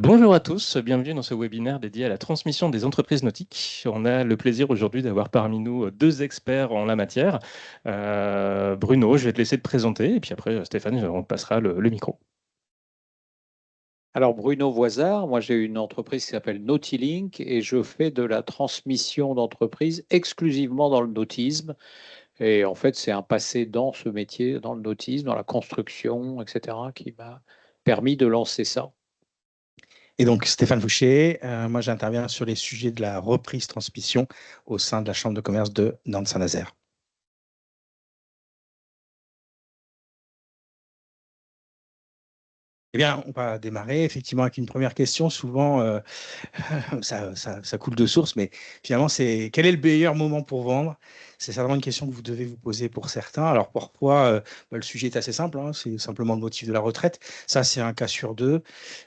Bonjour à tous, bienvenue dans ce webinaire dédié à la transmission des entreprises nautiques. On a le plaisir aujourd'hui d'avoir parmi nous deux experts en la matière. Bruno, je vais te laisser te présenter et puis après Stéphane, on te passera le micro. Alors Bruno Voisard, moi j'ai une entreprise qui s'appelle Nautilink et je fais de la transmission d'entreprise exclusivement dans le nautisme. Et en fait, c'est un passé dans ce métier, dans le nautisme, dans la construction, etc., qui m'a permis de lancer ça. Et donc, Stéphane Fouché, moi j'interviens sur les sujets de la reprise transmission au sein de la Chambre de commerce de Nantes-Saint-Nazaire. Eh bien, on va démarrer effectivement avec une première question. Souvent, ça coule de source, mais finalement, c'est quel est le meilleur moment pour vendre? C'est certainement une question que vous devez vous poser pour certains. Alors, pourquoi le sujet est assez simple, hein, c'est simplement le motif de la retraite. Ça, c'est un cas sur deux.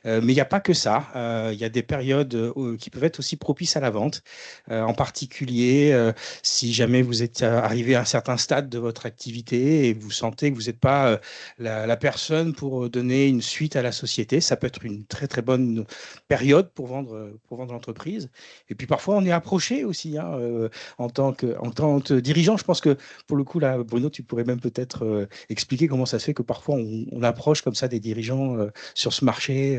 Mais il n'y a pas que ça. Il y a des périodes qui peuvent être aussi propices à la vente. En particulier, si jamais vous êtes arrivé à un certain stade de votre activité et vous sentez que vous n'êtes pas la personne pour donner une suite à la société, ça peut être une très, très bonne période pour vendre l'entreprise. Et puis parfois, on est approché aussi hein, en tant que dirigeant. Je pense que pour le coup, là, Bruno, tu pourrais même peut-être expliquer comment ça se fait que parfois on approche comme ça des dirigeants sur ce marché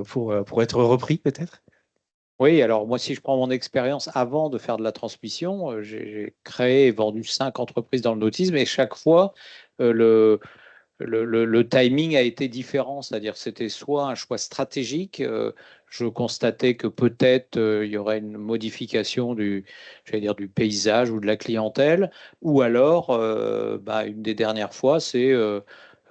pour être repris peut-être. Oui, alors moi, si je prends mon expérience avant de faire de la transmission, j'ai créé et vendu 5 entreprises dans le nautisme et chaque fois, le timing a été différent, c'est-à-dire que c'était soit un choix stratégique, je constatais que peut-être il y aurait une modification j'allais dire, du paysage ou de la clientèle, ou alors, une des dernières fois, c'est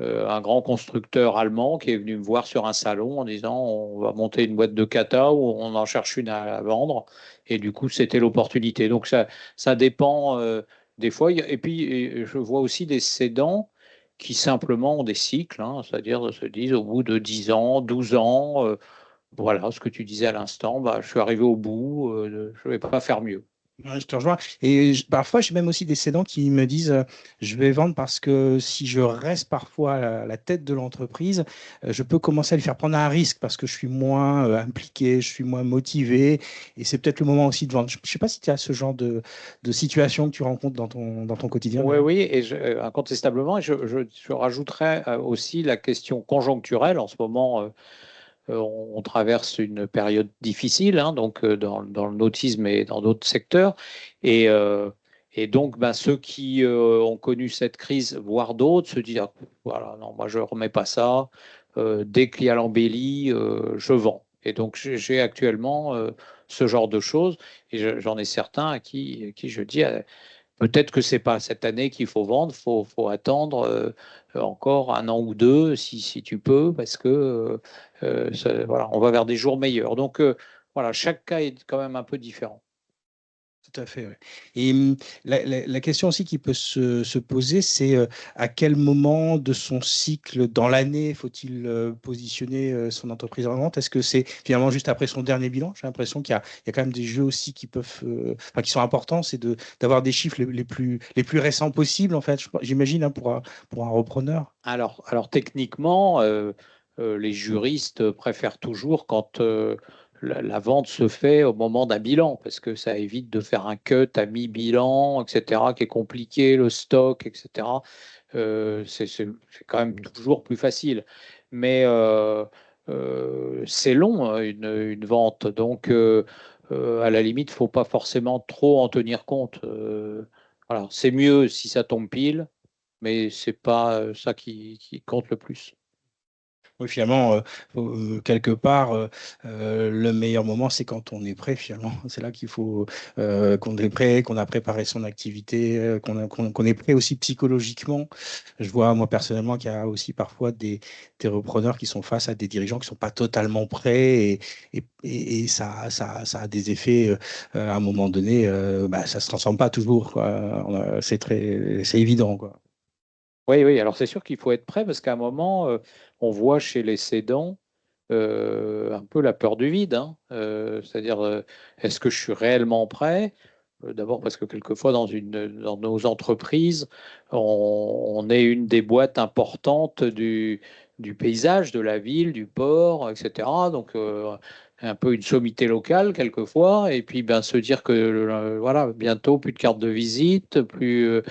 un grand constructeur allemand qui est venu me voir sur un salon en disant on va monter une boîte de kata ou on en cherche une à vendre, et du coup c'était l'opportunité. Donc ça dépend des fois, et puis je vois aussi des cédants qui simplement ont des cycles, hein, c'est-à-dire se disent au bout de 10 ans, 12 ans, voilà ce que tu disais à l'instant, je suis arrivé au bout, je ne vais pas faire mieux. Ouais, je te rejoins. Et parfois, j'ai même aussi des cédants qui me disent je vais vendre parce que si je reste parfois à la tête de l'entreprise, je peux commencer à lui faire prendre un risque parce que je suis moins impliqué, je suis moins motivé. Et c'est peut-être le moment aussi de vendre. Je ne sais pas si tu as ce genre de situation que tu rencontres dans ton quotidien. Oui, oui, et incontestablement, et je rajouterais aussi la question conjoncturelle. En ce moment, on traverse une période difficile, hein, donc dans le nautisme et dans d'autres secteurs. Et, et donc, ceux qui ont connu cette crise, voire d'autres, se disent, ah, voilà, non, moi, je ne remets pas ça. Dès qu'il y a l'embellie, je vends. Et donc, j'ai actuellement ce genre de choses. Et j'en ai certains à qui je dis, peut-être que ce n'est pas cette année qu'il faut vendre, faut attendre encore un an ou deux si tu peux, parce que voilà, on va vers des jours meilleurs. Donc voilà, chaque cas est quand même un peu différent. Tout à fait, ouais. Et la question aussi qui peut se poser, c'est à quel moment de son cycle dans l'année faut-il positionner son entreprise en vente? Est-ce que c'est finalement juste après son dernier bilan? J'ai l'impression qu'il y a quand même des jeux aussi qui peuvent, enfin, qui sont importants, c'est d'avoir des chiffres les plus récents possibles, en fait, j'imagine, hein, pour un repreneur. Alors techniquement, les juristes préfèrent toujours quand la vente se fait au moment d'un bilan, parce que ça évite de faire un cut à mi-bilan, etc., qui est compliqué, le stock, etc. C'est quand même toujours plus facile. Mais c'est long, hein, une vente. Donc, à la limite, il ne faut pas forcément trop en tenir compte. Voilà. C'est mieux si ça tombe pile, mais c'est pas ça qui compte le plus. Oui, finalement, quelque part, le meilleur moment, c'est quand on est prêt, finalement. C'est là qu'il faut qu'on est prêt, qu'on a préparé son activité, qu'on est prêt aussi psychologiquement. Je vois, moi, personnellement, qu'il y a aussi parfois des repreneurs qui sont face à des dirigeants qui ne sont pas totalement prêts et ça a des effets, à un moment donné, ça ne se transforme pas toujours, quoi. C'est évident, quoi. Oui, oui, alors c'est sûr qu'il faut être prêt parce qu'à un moment, on voit chez les cédants un peu la peur du vide, hein. C'est-à-dire, est-ce que je suis réellement prêt? D'abord parce que quelquefois, dans nos entreprises, on est une des boîtes importantes du paysage, de la ville, du port, etc. Donc, un peu une sommité locale quelquefois, et puis se dire que voilà, bientôt plus de carte de visite, plus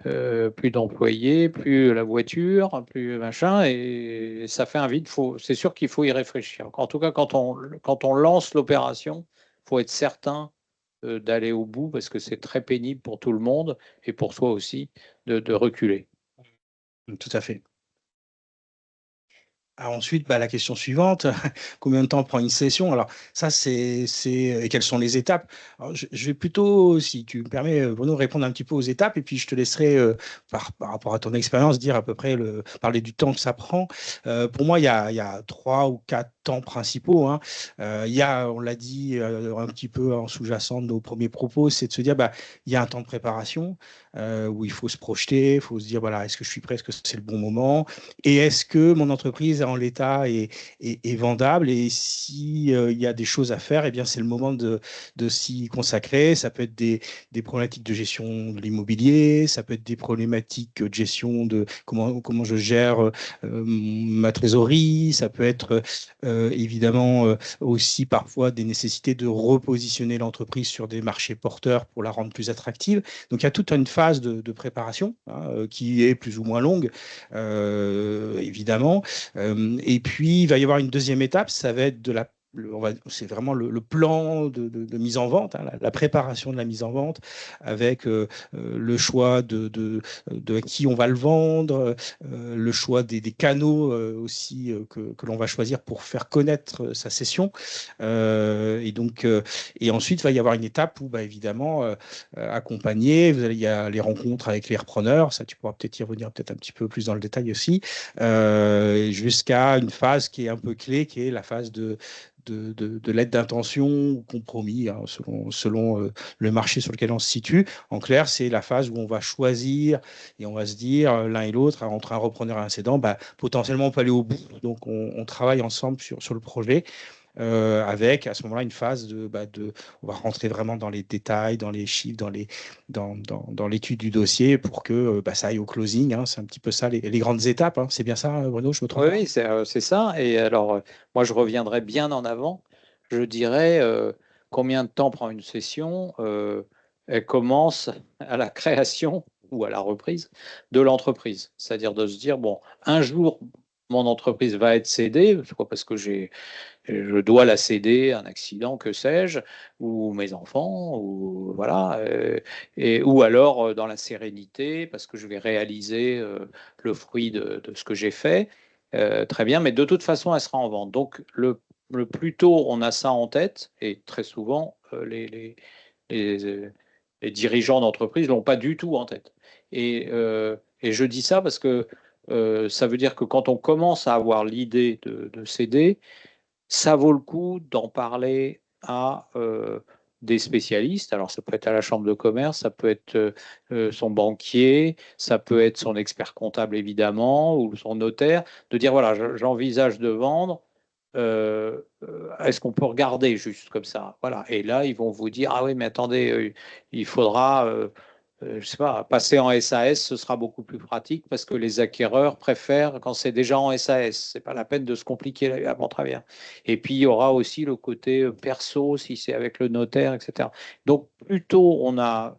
d'employés, plus la voiture, plus machin, et ça fait un vide. C'est sûr qu'il faut y réfléchir. En tout cas, quand on lance l'opération, il faut être certain d'aller au bout parce que c'est très pénible pour tout le monde et pour soi aussi de reculer. Tout à fait. Alors ensuite, la question suivante, combien de temps prend une session? Alors ça, et quelles sont les étapes? Alors je vais plutôt, si tu me permets, Bruno, répondre un petit peu aux étapes et puis je te laisserai, par rapport à ton expérience, dire à peu près parler du temps que ça prend. Pour moi, il y a 3 ou 4 temps principaux, hein. Il y a, on l'a dit, un petit peu en sous-jacent de nos premiers propos, c'est de se dire, il y a un temps de préparation, où il faut se projeter, il faut se dire, voilà, est-ce que je suis prêt? Est-ce que c'est le bon moment? Et est-ce que mon entreprise en l'état est vendable? Et si, il y a des choses à faire, eh bien, c'est le moment de s'y consacrer. Ça peut être des problématiques de gestion de l'immobilier, ça peut être des problématiques de gestion de comment je gère ma trésorerie, ça peut être évidemment aussi parfois des nécessités de repositionner l'entreprise sur des marchés porteurs pour la rendre plus attractive. Donc, il y a toute une phase de préparation, hein, qui est plus ou moins longue, évidemment. Et puis, il va y avoir une deuxième étape, ça va être c'est vraiment le plan de mise en vente, hein, la préparation de la mise en vente, avec le choix de à qui on va le vendre, le choix des canaux aussi que l'on va choisir pour faire connaître sa session. Et ensuite, il va y avoir une étape où, évidemment, accompagner, il y a les rencontres avec les repreneurs, ça tu pourras peut-être y revenir peut-être un petit peu plus dans le détail aussi, jusqu'à une phase qui est un peu clé, qui est la phase de l'aide d'intention ou compromis, hein, selon le marché sur lequel on se situe. En clair, c'est la phase où on va choisir et on va se dire l'un et l'autre, entre un repreneur et un cédant, potentiellement on peut aller au bout. Donc on travaille ensemble sur le projet. Avec à ce moment-là une phase on va rentrer vraiment dans les détails, dans les chiffres, dans l'étude du dossier pour que ça aille au closing, hein. C'est un petit peu ça les grandes étapes, hein. C'est bien ça, Bruno, je me trompe Oui, pas? oui, c'est ça. Et alors, moi, je reviendrai bien en avant. Je dirais combien de temps prend une session. Elle commence à la création ou à la reprise de l'entreprise. C'est-à-dire de se dire, bon, un jour, mon entreprise va être cédée, soit parce que je dois la céder, un accident, que sais-je, ou mes enfants, ou voilà, ou alors dans la sérénité, parce que je vais réaliser le fruit de ce que j'ai fait. Très bien, mais de toute façon, elle sera en vente. Donc, le plus tôt on a ça en tête, et très souvent, les, les dirigeants d'entreprise ne l'ont pas du tout en tête. Et je dis ça parce que ça veut dire que quand on commence à avoir l'idée de céder, ça vaut le coup d'en parler à des spécialistes. Alors, ça peut être à la chambre de commerce, ça peut être son banquier, ça peut être son expert comptable, évidemment, ou son notaire, de dire, voilà, j'envisage de vendre. Est-ce qu'on peut regarder juste comme ça? Voilà. Et là, ils vont vous dire, ah oui, mais attendez, il faudra je sais pas, passer en SAS, ce sera beaucoup plus pratique parce que les acquéreurs préfèrent quand c'est déjà en SAS. C'est pas la peine de se compliquer avant travers. Et puis, il y aura aussi le côté perso, si c'est avec le notaire, etc. Donc, plutôt on a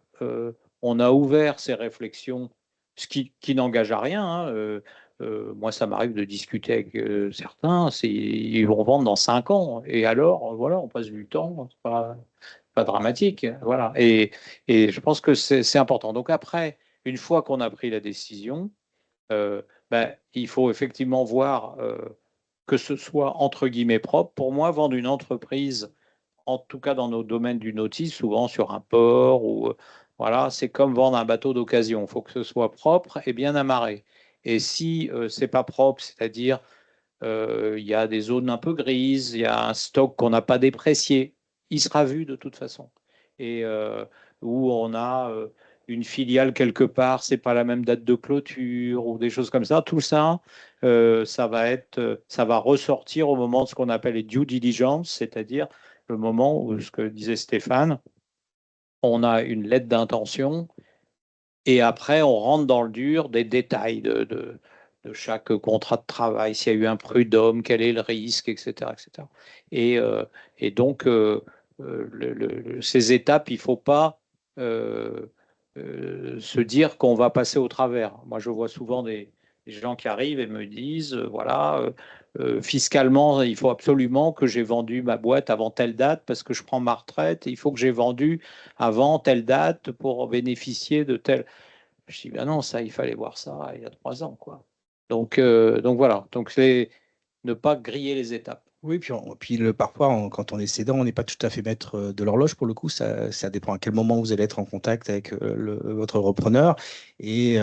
ouvert ces réflexions, ce qui n'engage à rien, hein. Moi, ça m'arrive de discuter avec certains, ils vont vendre dans 5 ans. Et alors, voilà, on passe du temps, c'est pas dramatique. Voilà. Et je pense que c'est important. Donc après, une fois qu'on a pris la décision, il faut effectivement voir que ce soit entre guillemets propre. Pour moi, vendre une entreprise, en tout cas dans nos domaines du nautisme, souvent sur un port, ou voilà, c'est comme vendre un bateau d'occasion. Il faut que ce soit propre et bien amarré. Et si c'est pas propre, c'est-à-dire il y a des zones un peu grises, il y a un stock qu'on n'a pas déprécié, il sera vu de toute façon. Et où on a une filiale quelque part, c'est pas la même date de clôture ou des choses comme ça. Tout ça, ça va ressortir au moment de ce qu'on appelle les due diligence, c'est-à-dire le moment où, ce que disait Stéphane, on a une lettre d'intention et après on rentre dans le dur des détails de chaque contrat de travail, s'il y a eu un prud'homme, quel est le risque, etc. etc. Et donc, ces étapes, il ne faut pas se dire qu'on va passer au travers. Moi, je vois souvent des gens qui arrivent et me disent, voilà, fiscalement, il faut absolument que j'ai vendu ma boîte avant telle date parce que je prends ma retraite et il faut que j'ai vendu avant telle date pour bénéficier de tel. Je dis, ben non, ça, il fallait voir ça il y a 3 ans, quoi. Donc voilà, donc c'est ne pas griller les étapes. Oui, puis parfois, quand on est cédant, on n'est pas tout à fait maître de l'horloge. Pour le coup, ça dépend à quel moment vous allez être en contact avec votre repreneur. Et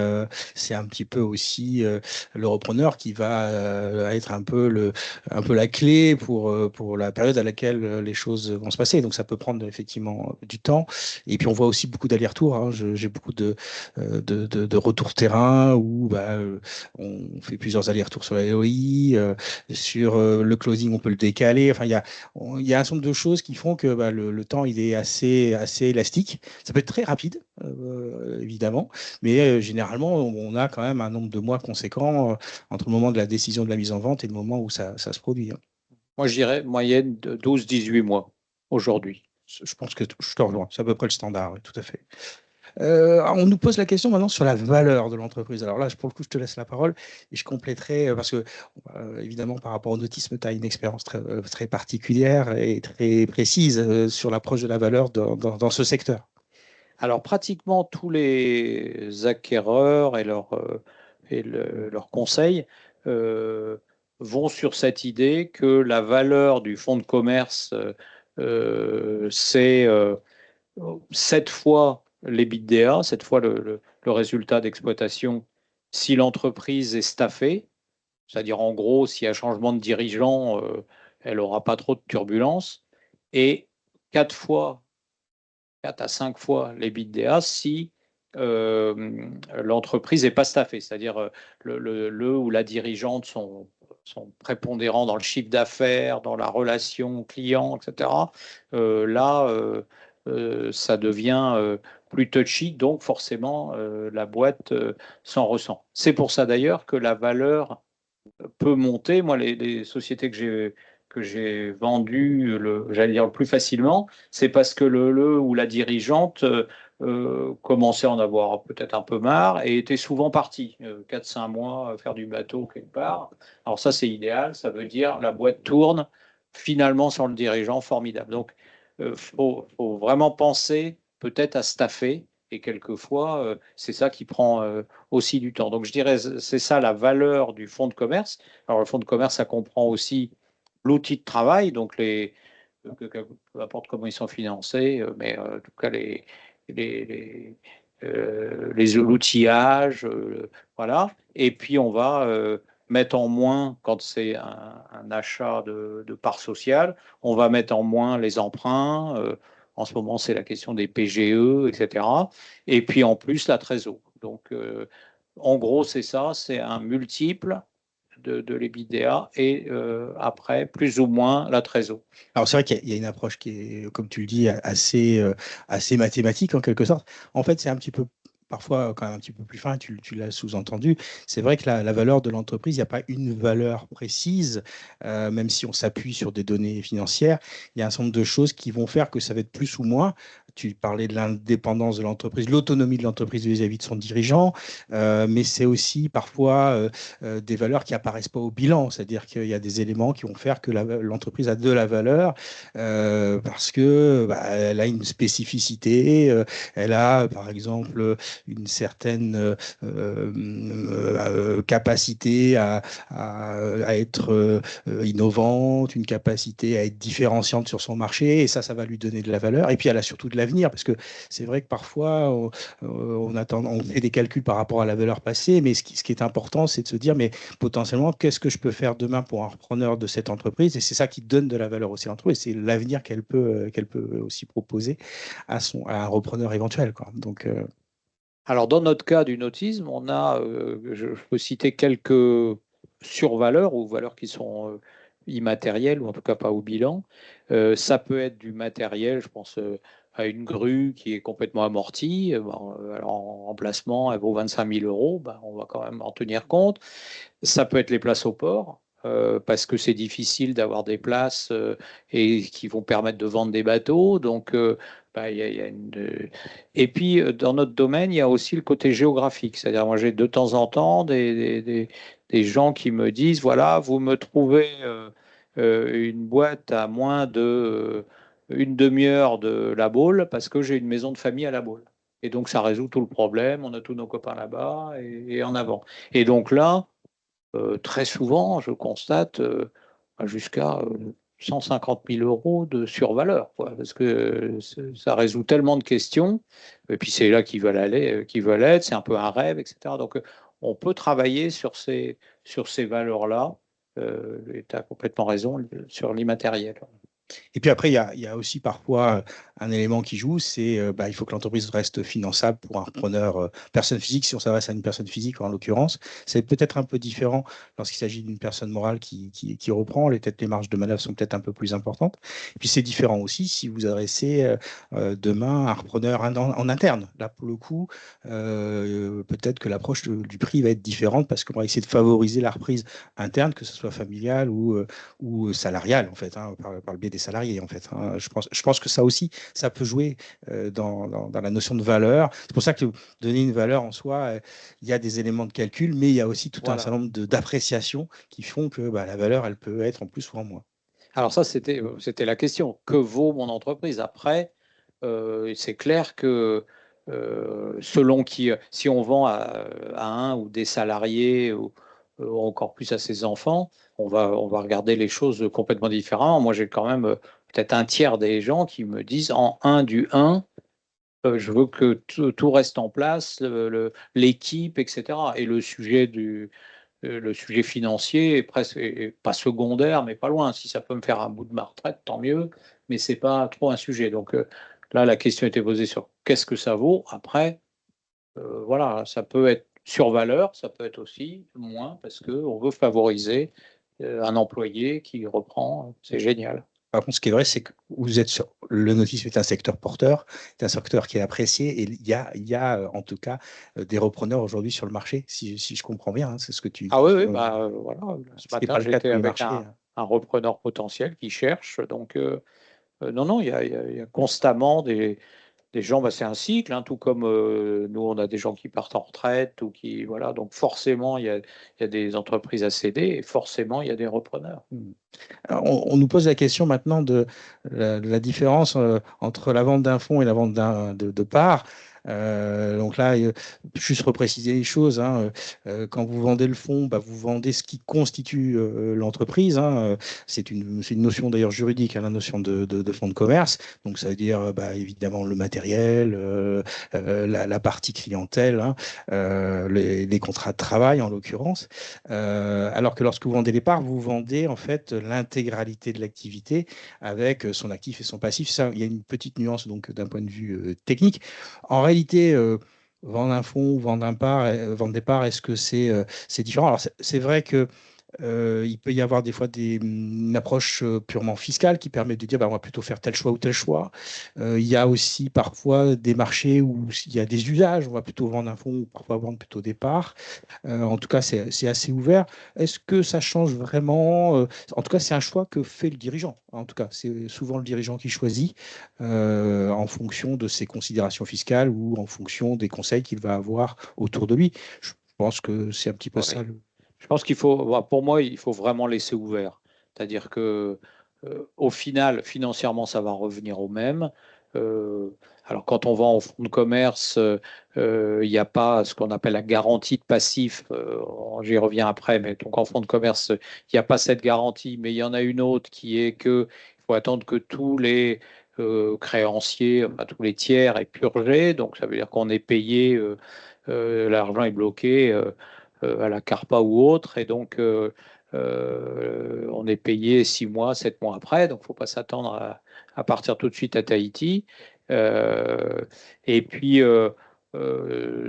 c'est un petit peu aussi le repreneur qui va être un peu la clé pour la période à laquelle les choses vont se passer. Donc, ça peut prendre effectivement du temps. Et puis, on voit aussi beaucoup d'allers-retours, hein. J'ai beaucoup de retours terrain où on fait plusieurs allers-retours sur la LOI, sur le closing, on peut le décaler. Enfin, il y a un certain nombre de choses qui font que le temps il est assez élastique. Ça peut être très rapide, évidemment, mais généralement, on a quand même un nombre de mois conséquent entre le moment de la décision de la mise en vente et le moment où ça se produit, hein. Moi, je dirais moyenne de 12-18 mois aujourd'hui. Je pense que je te rejoins. C'est à peu près le standard, oui, tout à fait. On nous pose la question maintenant sur la valeur de l'entreprise. Alors là, pour le coup, je te laisse la parole et je compléterai parce que, évidemment, par rapport au nautisme, tu as une expérience très particulière et très précise sur l'approche de la valeur dans ce secteur. Alors, pratiquement tous les acquéreurs et leurs conseils euh, vont sur cette idée que la valeur du fonds de commerce, c'est 7 fois l'EBITDA, 7 fois le résultat d'exploitation si l'entreprise est staffée, c'est-à-dire en gros, s'il y a changement de dirigeant, elle n'aura pas trop de turbulences, et 4 fois 4 à 5 fois l'EBITDA si l'entreprise n'est pas staffée, c'est-à-dire le ou la dirigeante sont prépondérants dans le chiffre d'affaires, dans la relation client, etc. Là, ça devient plus touchy, donc forcément, la boîte s'en ressent. C'est pour ça d'ailleurs que la valeur peut monter. Moi, les sociétés que j'ai vendues, j'allais dire le plus facilement, c'est parce que le ou la dirigeante commençait à en avoir peut-être un peu marre et était souvent partie, 4-5 mois faire du bateau quelque part. Alors ça, c'est idéal, ça veut dire la boîte tourne finalement sans le dirigeant, formidable. Donc, faut vraiment penser peut-être à staffer et quelquefois, c'est ça qui prend aussi du temps. Donc, je dirais, c'est ça la valeur du fonds de commerce. Alors, le fonds de commerce, ça comprend aussi l'outil de travail, donc peu importe comment ils sont financés, mais en tout cas, l'outillage, voilà. Et puis, on va mettre en moins, quand c'est un achat de parts sociales, on va mettre en moins les emprunts. En ce moment, c'est la question des PGE, etc. Et puis, en plus, la trésor. Donc, en gros, c'est ça, c'est un multiple de l'EBITDA et après, plus ou moins, la trésor. Alors c'est vrai qu'il y a une approche qui est, comme tu le dis, assez mathématique en quelque sorte. En fait, c'est un petit peu parfois quand même un petit peu plus fin, tu l'as sous-entendu. C'est vrai que la valeur de l'entreprise, il n'y a pas une valeur précise, même si on s'appuie sur des données financières. Il y a un certain nombre de choses qui vont faire que ça va être plus ou moins. Tu parlais de l'indépendance de l'entreprise, l'autonomie de l'entreprise vis-à-vis de son dirigeant, mais c'est aussi parfois des valeurs qui apparaissent pas au bilan, c'est-à-dire qu'il y a des éléments qui vont faire que l'entreprise a de la valeur parce que elle a une spécificité, elle a par exemple une certaine capacité à être innovante, une capacité à être différenciante sur son marché, et ça va lui donner de la valeur. Et puis elle a surtout de l'avenir, parce que c'est vrai que parfois on fait des calculs par rapport à la valeur passée, mais ce qui est important, c'est de se dire, mais potentiellement, qu'est-ce que je peux faire demain pour un repreneur de cette entreprise? Et c'est ça qui donne de la valeur aussi à l'entreprise, c'est l'avenir qu'elle peut aussi proposer à un repreneur éventuel, quoi. Donc, Alors, dans notre cas du nautisme, on a, je peux citer quelques survaleurs ou valeurs qui sont immatérielles, ou en tout cas pas au bilan. Ça peut être du matériel, je pense à une grue qui est complètement amortie, alors en remplacement, elle vaut 25 000 euros, on va quand même en tenir compte. Ça peut être les places au port, parce que c'est difficile d'avoir des places et qui vont permettre de vendre des bateaux. Donc, il y a Et puis, dans notre domaine, il y a aussi le côté géographique. C'est-à-dire, moi, j'ai de temps en temps des gens qui me disent, voilà, vous me trouvez une boîte à moins de une demi-heure de La Baule parce que j'ai une maison de famille à La Baule. Et donc, ça résout tout le problème. On a tous nos copains là-bas et en avant. Et donc là, très souvent, je constate jusqu'à 150 000 euros de survaleur, quoi, parce que ça résout tellement de questions, et puis c'est là qu'ils veulent être, c'est un peu un rêve, etc. Donc, on peut travailler sur ces valeurs-là, et tu as complètement raison, sur l'immatériel. Et puis après, il y a aussi parfois un élément qui joue, c'est il faut que l'entreprise reste finançable pour un repreneur personne physique. Si on s'adresse à une personne physique, en l'occurrence, c'est peut-être un peu différent lorsqu'il s'agit d'une personne morale qui reprend. Les marges de manœuvre sont peut-être un peu plus importantes. Et puis c'est différent aussi si vous adressez demain un repreneur en interne. Là, pour le coup, peut-être que l'approche du prix va être différente parce qu'on va essayer de favoriser la reprise interne, que ce soit familiale ou salariale, en fait, hein, par le biais des salariés, en fait, hein. Je pense que ça aussi, ça peut jouer dans la notion de valeur. C'est pour ça que donner une valeur en soi, il y a des éléments de calcul, mais il y a aussi tout un Voilà. certain nombre d'appréciations qui font que la valeur, elle peut être en plus ou en moins. Alors ça, c'était la question. Que vaut mon entreprise? Après, c'est clair que selon qui, si on vend à un ou des salariés ou encore plus à ses enfants, on va regarder les choses complètement différemment. Moi, j'ai quand même peut-être un tiers des gens qui me disent en un du 1, je veux que tout reste en place, l'équipe, etc. Et le sujet financier est presque est pas secondaire, mais pas loin. Si ça peut me faire un bout de ma retraite, tant mieux, mais c'est pas trop un sujet. Donc là, la question était posée sur qu'est-ce que ça vaut. Après, voilà, ça peut être sur valeur, ça peut être aussi moins parce qu'on veut favoriser un employé qui reprend. C'est génial. Par contre, ce qui est vrai, c'est que le nautisme est un secteur porteur, c'est un secteur qui est apprécié et il y a en tout cas des repreneurs aujourd'hui sur le marché, si je comprends bien, hein, c'est ce que tu Ah oui, dis. oui, voilà. Ce Ce qui n'est matin, pas le cas de j'étais tous les avec marchés. un repreneur potentiel qui cherche. Donc, non, non, il y a constamment des gens, c'est un cycle, hein, tout comme nous, on a des gens qui partent en retraite ou qui, voilà, donc forcément, il y a des entreprises à céder et forcément, il y a des repreneurs. Alors, on nous pose la question maintenant de la différence entre la vente d'un fonds et la vente de parts. Donc là, juste repréciser les choses, hein, quand vous vendez le fonds, vous vendez ce qui constitue l'entreprise, hein. C'est une notion d'ailleurs juridique, hein, la notion de fonds de commerce. Donc ça veut dire évidemment le matériel, la partie clientèle, hein, les contrats de travail en l'occurrence. Alors que lorsque vous vendez les parts, vous vendez en fait l'intégralité de l'activité avec son actif et son passif. Ça, il y a une petite nuance donc d'un point de vue technique. En réalité, vendre un fonds ou vendre des parts, est-ce que c'est différent? Alors, c'est vrai que il peut y avoir des fois une approche purement fiscale qui permet de dire on va plutôt faire tel choix ou tel choix. Il y a aussi parfois des marchés où il y a des usages, on va plutôt vendre un fonds ou parfois vendre plutôt des parts. En tout cas, c'est assez ouvert. Est-ce que ça change vraiment En tout cas, c'est un choix que fait le dirigeant. En tout cas, c'est souvent le dirigeant qui choisit en fonction de ses considérations fiscales ou en fonction des conseils qu'il va avoir autour de lui. Je pense que c'est un petit peu ça. Ouais. Je pense qu'il faut, pour moi, il faut vraiment laisser ouvert. C'est-à-dire que, au final, financièrement, ça va revenir au même. Euh, alors, quand on vend en fonds de commerce, il n'y a pas ce qu'on appelle la garantie de passif. J'y reviens après, mais donc en fonds de commerce, il n'y a pas cette garantie, mais il y en a une autre qui est que il faut attendre que tous les créanciers, enfin, tous les tiers aient purgé. Donc, ça veut dire qu'on est payé, l'argent est bloqué. À la Carpa ou autre, et donc on est payé 6 mois, 7 mois après, donc il ne faut pas s'attendre à partir tout de suite à Tahiti. Euh, et puis,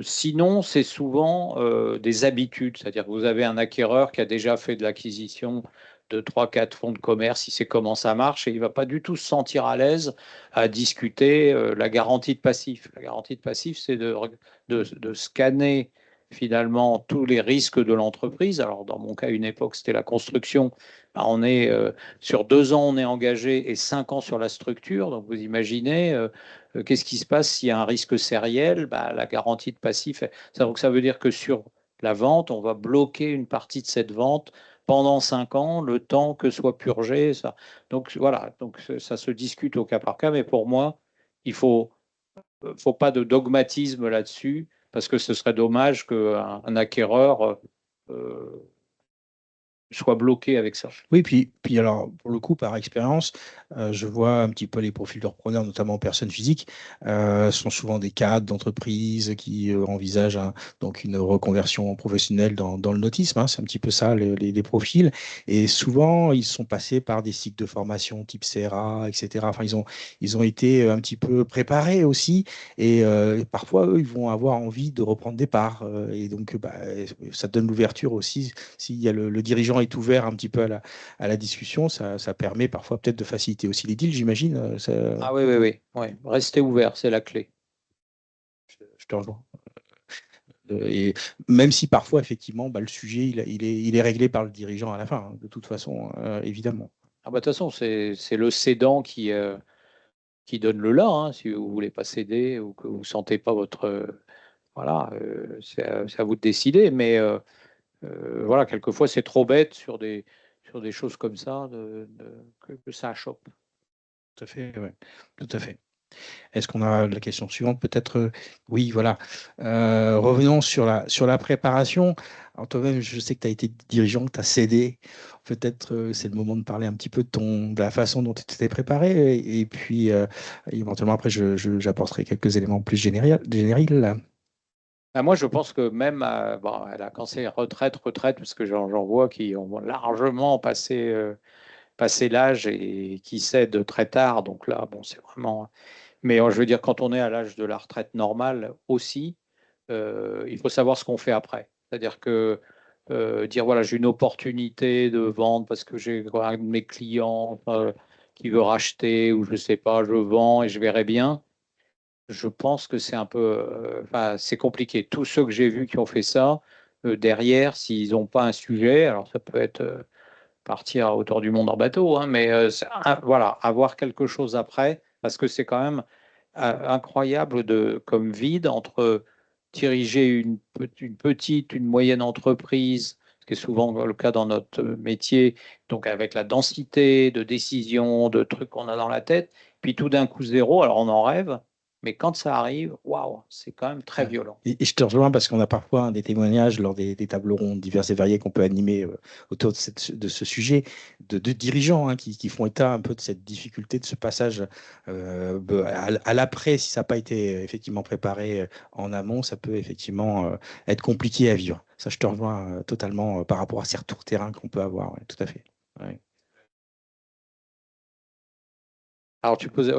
sinon, c'est souvent des habitudes, c'est-à-dire que vous avez un acquéreur qui a déjà fait de l'acquisition de 3-4 fonds de commerce, il sait comment ça marche et il ne va pas du tout se sentir à l'aise à discuter la garantie de passif. La garantie de passif, c'est de scanner finalement tous les risques de l'entreprise. Alors, dans mon cas, à une époque, c'était la construction. Ben, on est sur 2 ans, on est engagé et 5 ans sur la structure. Donc, vous imaginez, qu'est-ce qui se passe s'il y a un risque sériel? Ben, la garantie de passif. Donc, ça veut dire que sur la vente, on va bloquer une partie de cette vente pendant 5 ans, le temps que soit purgé. Ça. Donc, voilà. Donc, ça se discute au cas par cas. Mais pour moi, il faut pas de dogmatisme là-dessus, parce que ce serait dommage qu'un acquéreur soit bloqué avec ça. Oui, puis alors, pour le coup, par expérience, je vois un petit peu les profils de repreneurs, notamment personnes physiques, sont souvent des cadres d'entreprise qui envisagent donc une reconversion professionnelle dans le nautisme. Hein, c'est un petit peu ça, les profils. Et souvent, ils sont passés par des cycles de formation type CRA, etc. Enfin, ils ont été un petit peu préparés aussi. Et parfois, eux, ils vont avoir envie de reprendre des parts. Et donc, bah, ça donne l'ouverture aussi. S'il y a le dirigeant est ouvert un petit peu à la discussion, ça permet parfois peut-être de faciliter aussi les deals, j'imagine. Ah oui, oui, oui, oui. Rester ouvert, c'est la clé. Je te rejoins. Et même si parfois, effectivement, bah, le sujet, il est réglé par le dirigeant à la fin, hein, de toute façon, évidemment. Ah bah, de toute façon, c'est le cédant qui donne le là, hein, si vous ne voulez pas céder ou que vous ne sentez pas votre... voilà, c'est à vous de décider. Mais voilà, quelquefois, c'est trop bête sur des choses comme ça que ça chope. Tout à fait, ouais. Tout à fait. Est-ce qu'on a la question suivante? Peut-être, oui, voilà. Revenons sur la préparation. Alors toi-même, je sais que tu as été dirigeant, que tu as cédé. Peut-être c'est le moment de parler un petit peu de la façon dont tu t'es préparé. Et puis, éventuellement, après, j'apporterai quelques éléments plus génériques. Là. Ben, moi, je pense que même bon, quand c'est retraite, parce que j'en vois qui ont largement passé l'âge et qui cèdent très tard. Donc là, bon, c'est vraiment... Mais je veux dire, quand on est à l'âge de la retraite normale aussi, il faut savoir ce qu'on fait après. C'est-à-dire que dire, voilà, j'ai une opportunité de vendre parce que j'ai un de mes clients qui veut racheter ou je ne sais pas, je vends et je verrai bien. Je pense que c'est un peu, enfin, c'est compliqué. Tous ceux que j'ai vus qui ont fait ça, derrière, s'ils n'ont pas un sujet, alors ça peut être partir autour du monde en bateau, hein, mais voilà, avoir quelque chose après, parce que c'est quand même incroyable comme vide entre diriger une petite, une moyenne entreprise, ce qui est souvent le cas dans notre métier, donc avec la densité de décisions, de trucs qu'on a dans la tête, puis tout d'un coup zéro, alors on en rêve, mais quand ça arrive, waouh, c'est quand même très violent. Et je te rejoins parce qu'on a parfois des témoignages lors des tables rondes diverses et variées qu'on peut animer autour de ce sujet, de dirigeants qui font état un peu de cette difficulté, de ce passage à l'après. Si ça n'a pas été effectivement préparé en amont, ça peut effectivement être compliqué à vivre. Ça, je te rejoins totalement par rapport à ces retours terrain qu'on peut avoir. Ouais, tout à fait. Ouais. Alors tu poses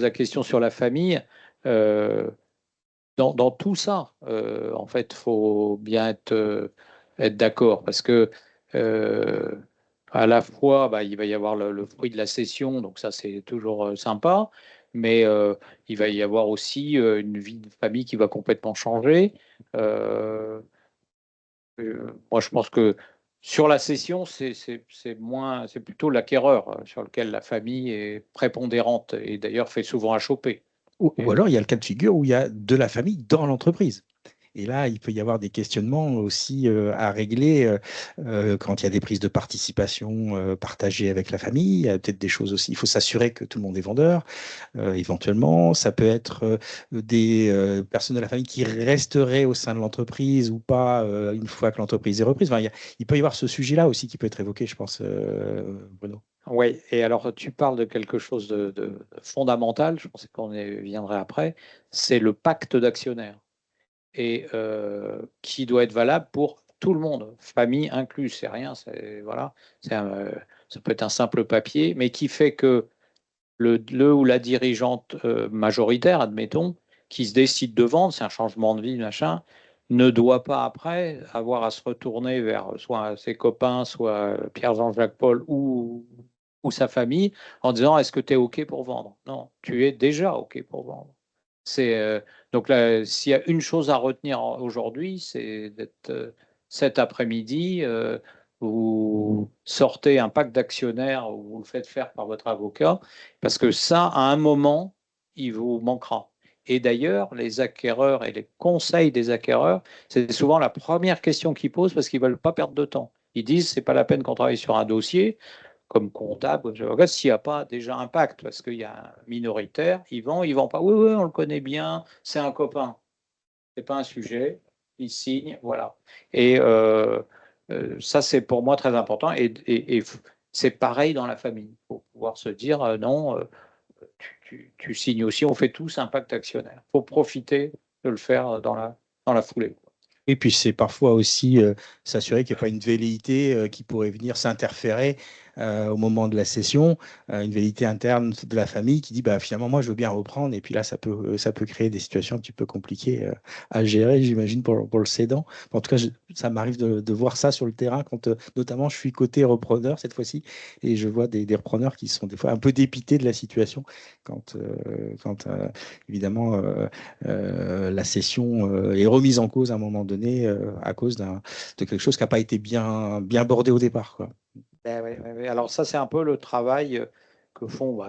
la question sur la famille. Dans tout ça, en fait, il faut bien être d'accord parce que à la fois, bah, il va y avoir le fruit de la session, donc ça c'est toujours sympa, mais il va y avoir aussi une vie de famille qui va complètement changer. Moi, je pense que sur la session, c'est plutôt l'acquéreur sur lequel la famille est prépondérante et d'ailleurs fait souvent à choper. Ou alors, il y a le cas de figure où il y a de la famille dans l'entreprise. Et là, il peut y avoir des questionnements aussi à régler quand il y a des prises de participation partagées avec la famille. Il y a peut-être des choses aussi. Il faut s'assurer que tout le monde est vendeur. Éventuellement, ça peut être des personnes de la famille qui resteraient au sein de l'entreprise ou pas une fois que l'entreprise est reprise. Enfin, il peut y avoir ce sujet-là aussi qui peut être évoqué, je pense, Bruno. Oui, et alors tu parles de quelque chose de fondamental, je pensais qu'on y viendrait après, c'est le pacte d'actionnaires, et qui doit être valable pour tout le monde, famille incluse, c'est rien, voilà, ça peut être un simple papier, mais qui fait que le ou la dirigeante majoritaire, admettons, qui se décide de vendre, c'est un changement de vie, machin, ne doit pas après avoir à se retourner vers soit ses copains, soit Pierre-Jean-Jacques Paul ou sa famille en disant est-ce que tu es OK pour vendre? Non, tu es déjà OK pour vendre. Donc là, s'il y a une chose à retenir aujourd'hui, c'est d'être cet après-midi, vous sortez un pacte d'actionnaires ou vous le faites faire par votre avocat, parce que ça, à un moment, il vous manquera. Et d'ailleurs, les acquéreurs et les conseils des acquéreurs, c'est souvent la première question qu'ils posent parce qu'ils ne veulent pas perdre de temps. Ils disent, c'est pas la peine qu'on travaille sur un dossier, comme comptable, comme avocat, s'il n'y a pas déjà un pacte, parce qu'il y a un minoritaire, ils vend pas. Oui, oui, on le connaît bien, c'est un copain. C'est pas un sujet, il signe, voilà. Et ça, c'est pour moi très important. Et c'est pareil dans la famille. Il faut pouvoir se dire, non, tu signes aussi, on fait tous un pacte actionnaire. Il faut profiter de le faire dans la foulée. Et puis c'est parfois aussi s'assurer qu'il n'y a pas une velléité qui pourrait venir s'interférer au moment de la session, une velléité interne de la famille qui dit bah, finalement moi je veux bien reprendre et puis là ça peut créer des situations un petit peu compliquées à gérer, j'imagine, pour le cédant. En tout cas, ça m'arrive de voir ça sur le terrain quand notamment je suis côté repreneur cette fois-ci et je vois des repreneurs qui sont des fois un peu dépités de la situation quand évidemment la session est remise en cause à un moment donné à cause de quelque chose qui n'a pas été bien bordé au départ, quoi. Ouais. Alors ça, c'est un peu le travail que font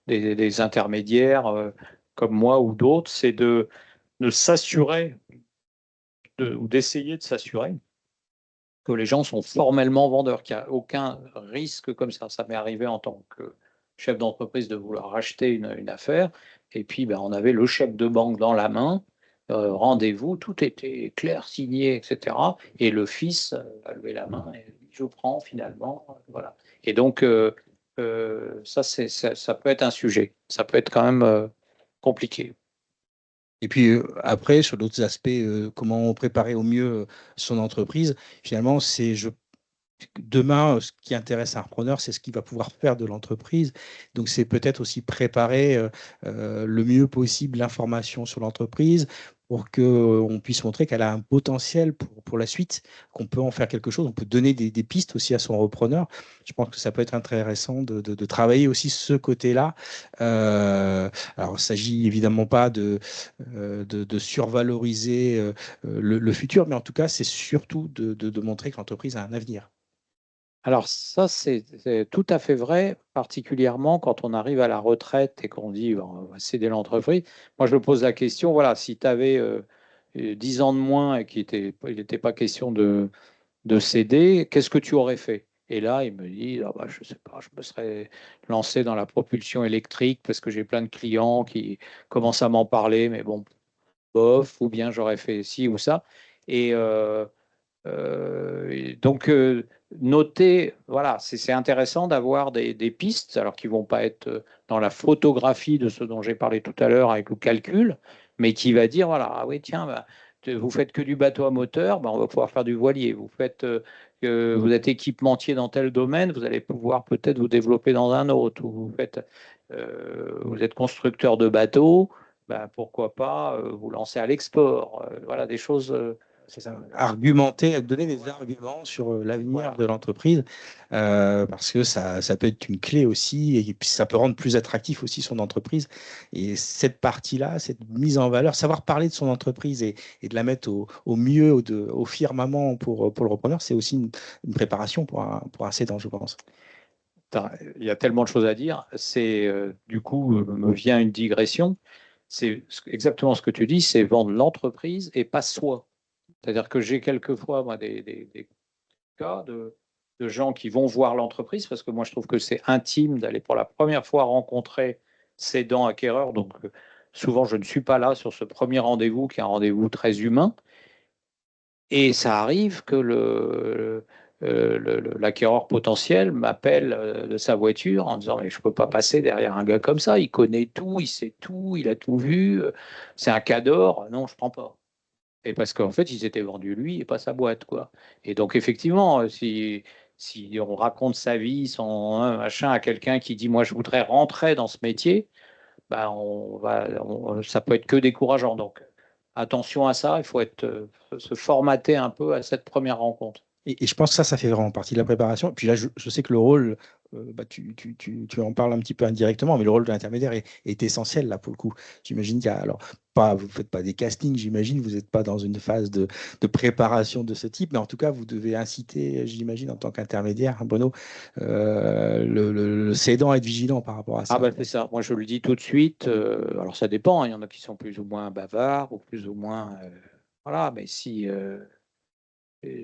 des intermédiaires comme moi ou d'autres, c'est de s'assurer ou d'essayer de s'assurer que les gens sont formellement vendeurs, qu'il n'y a aucun risque comme ça. Ça m'est arrivé en tant que chef d'entreprise de vouloir racheter une affaire, et puis on avait le chèque de banque dans la main, rendez-vous, tout était clair, signé, etc. Et le fils a levé la main et dit, je prends finalement, voilà. Et donc ça peut être un sujet, ça peut être quand même compliqué. Et puis après, sur d'autres aspects, comment préparer au mieux son entreprise, finalement, demain, ce qui intéresse un repreneur, c'est ce qu'il va pouvoir faire de l'entreprise. Donc, c'est peut-être aussi préparer le mieux possible l'information sur l'entreprise pour qu'on puisse montrer qu'elle a un potentiel pour la suite, qu'on peut en faire quelque chose. On peut donner des pistes aussi à son repreneur. Je pense que ça peut être intéressant de travailler aussi ce côté-là. Alors, il ne s'agit évidemment pas de survaloriser le futur, mais en tout cas, c'est surtout de montrer que l'entreprise a un avenir. Alors ça, c'est tout à fait vrai, particulièrement quand on arrive à la retraite et qu'on dit on va céder l'entreprise. Moi, je me pose la question, voilà, si tu avais 10 ans de moins et il n'était pas question de céder, qu'est-ce que tu aurais fait? Et là, il me dit, ah bah, je ne sais pas, je me serais lancé dans la propulsion électrique parce que j'ai plein de clients qui commencent à m'en parler, mais bon, bof, ou bien j'aurais fait ci ou ça. Et donc, noter, voilà, c'est intéressant d'avoir des pistes, alors qui ne vont pas être dans la photographie de ce dont j'ai parlé tout à l'heure avec le calcul, mais qui va dire, voilà, ah oui, tiens, vous faites que du bateau à moteur, on va pouvoir faire du voilier. Vous êtes équipementier dans tel domaine, vous allez pouvoir peut-être vous développer dans un autre. Ou vous êtes constructeur de bateaux, pourquoi pas vous lancer à l'export. Voilà, des choses. C'est ça, argumenter, donner des arguments sur l'avenir de l'entreprise, parce que ça peut être une clé aussi, et puis ça peut rendre plus attractif aussi son entreprise. Et cette partie-là, cette mise en valeur, savoir parler de son entreprise et de la mettre au mieux, au firmament pour le repreneur, c'est aussi une préparation pour un cédant, je pense. Il y a tellement de choses à dire. Du coup, me vient une digression. C'est exactement ce que tu dis, c'est vendre l'entreprise et pas soi. C'est-à-dire que j'ai quelquefois moi, des cas de gens qui vont voir l'entreprise, parce que moi je trouve que c'est intime d'aller pour la première fois rencontrer cédants acquéreurs. Donc souvent je ne suis pas là sur ce premier rendez-vous qui est un rendez-vous très humain. Et ça arrive que l'acquéreur potentiel m'appelle de sa voiture en disant mais je ne peux pas passer derrière un gars comme ça, il connaît tout, il sait tout, il a tout vu, c'est un cador, non je ne prends pas. Et parce qu'en fait, ils s'étaient vendus lui et pas sa boîte, quoi. Et donc, effectivement, si on raconte sa vie, son machin à quelqu'un qui dit, moi, je voudrais rentrer dans ce métier, ça peut être que décourageant. Donc, attention à ça, il faut se formater un peu à cette première rencontre. Et je pense que ça fait vraiment partie de la préparation. Et puis là, je sais que le rôle, tu en parles un petit peu indirectement, mais le rôle de l'intermédiaire est essentiel là pour le coup. J'imagine qu'il y a, alors, vous ne faites pas des castings, j'imagine, vous n'êtes pas dans une phase de préparation de ce type, mais en tout cas, vous devez inciter, j'imagine, en tant qu'intermédiaire, hein, Bruno, le cédant à être vigilant par rapport à Ah ça. c'est ça, moi je le dis tout de suite, alors ça dépend, hein, il y en a qui sont plus ou moins bavards ou plus ou moins... voilà, mais si...